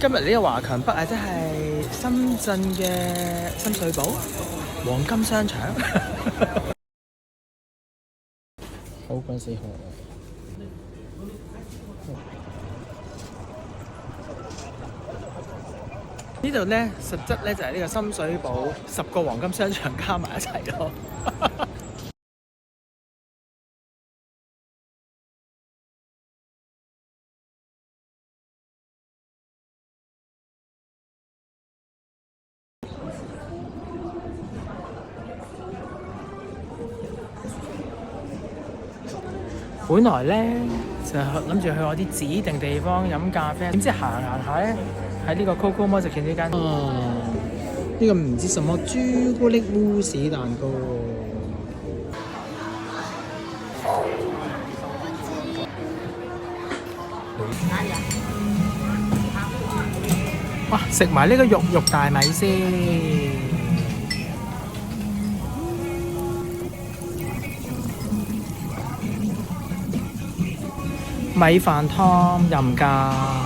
今日呢個華強北啊，即係深圳嘅深水埗黃金商場，好鬼死好。呢度咧，實質咧就係呢個深水埗10個黃金商場加埋一齊咯。本來咧就諗住去我啲指定地方飲咖啡，點知行下咧喺呢個 Coco Mall 就見呢間呢個唔知什麼朱古力慕斯蛋糕。哇！食埋呢個肉大米先，米飯湯任加。